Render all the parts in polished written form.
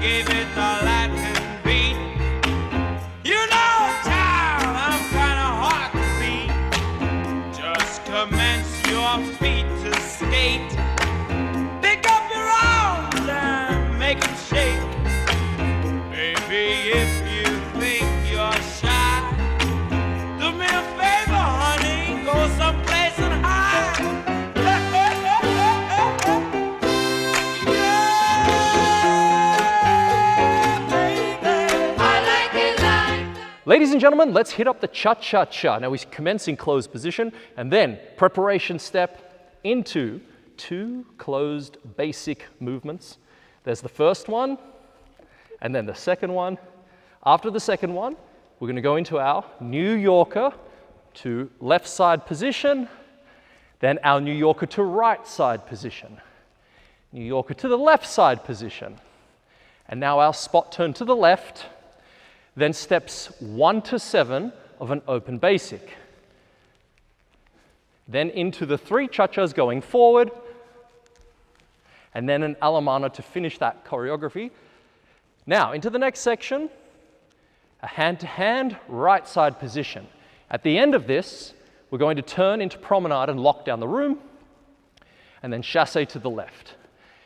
gave it the Latin beat. You know, child, I'm kinda hard to beat. Just commence your feet to skate. Pick up your arms and make them shake. Baby, if you think you're shy, do me a favor, honey, go someplace and hide. Ladies and gentlemen, let's hit up the cha-cha-cha. Now we commence in closed position and then preparation step into 2 closed basic movements. There's the first one and then the second one. After the second one, we're going to go into our New Yorker to left side position, then our New Yorker to right side position, New Yorker to the left side position, and now our spot turn to the left, then steps 1 to 7 of an open basic. Then into the 3 cha-chas going forward, and then an Alemana to finish that choreography. Now, into the next section, a hand-to-hand right side position. At the end of this, we're going to turn into promenade and lock down the room, and then chassé to the left.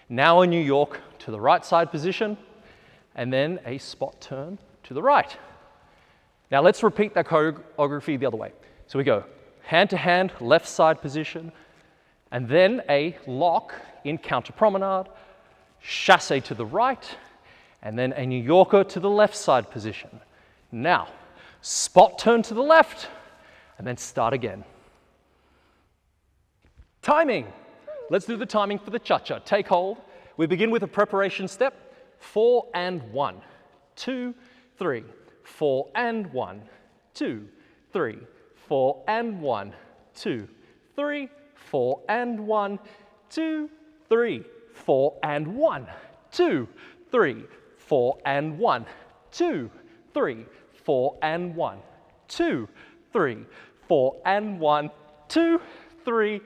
Now a New York to the right side position, and then a spot turn to the right. Now let's repeat that choreography the other way. So we go hand-to-hand, left side position, and then a lock in counter promenade, chassé to the right, and then a New Yorker to the left side position. Now, spot turn to the left, and then start again. Timing. Let's do the timing for the cha-cha. Take hold. We begin with a preparation step, 4 and 1, 2, 3, 4 and 1, 2, 3, 4 and 1, 2, 3, 4 and 1, 2, 3, 4 and 1, 2, 3, 4 and 1, 2, 3, 4 and 1, 2, 3, 4 and 1, 2, 3,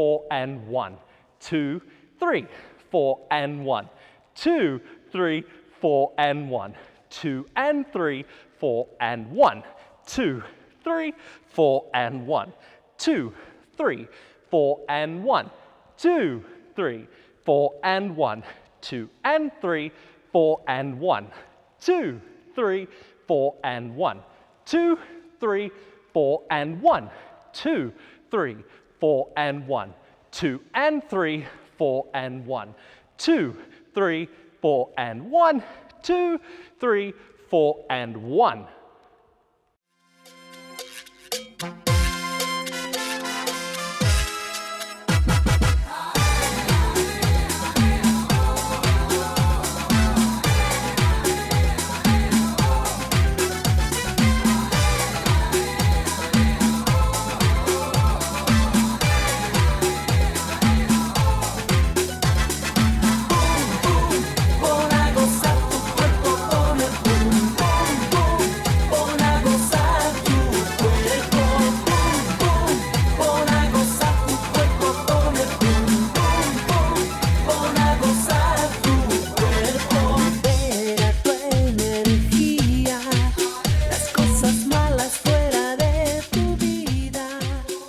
4 and 1, 2, 3, 4 and 1, 2, 3, 4 and 1, 2 and 3, 4 and 1, 2, 3, 4 and 1, 2, 3, 4 and 1, 2, 3, 4 and 1, 2 and 3, 4 and 1, 2, 3, 4 and 1, 2, 3, 4 and 1, 2, 3, 4 and 1, 2 and 3, 4 and 1, 2, 3, 4 and 1, 2, 3, 4 and 1.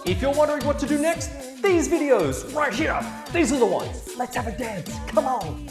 If you're wondering what to do next, these videos right here, these are the ones. Let's have a dance, come on.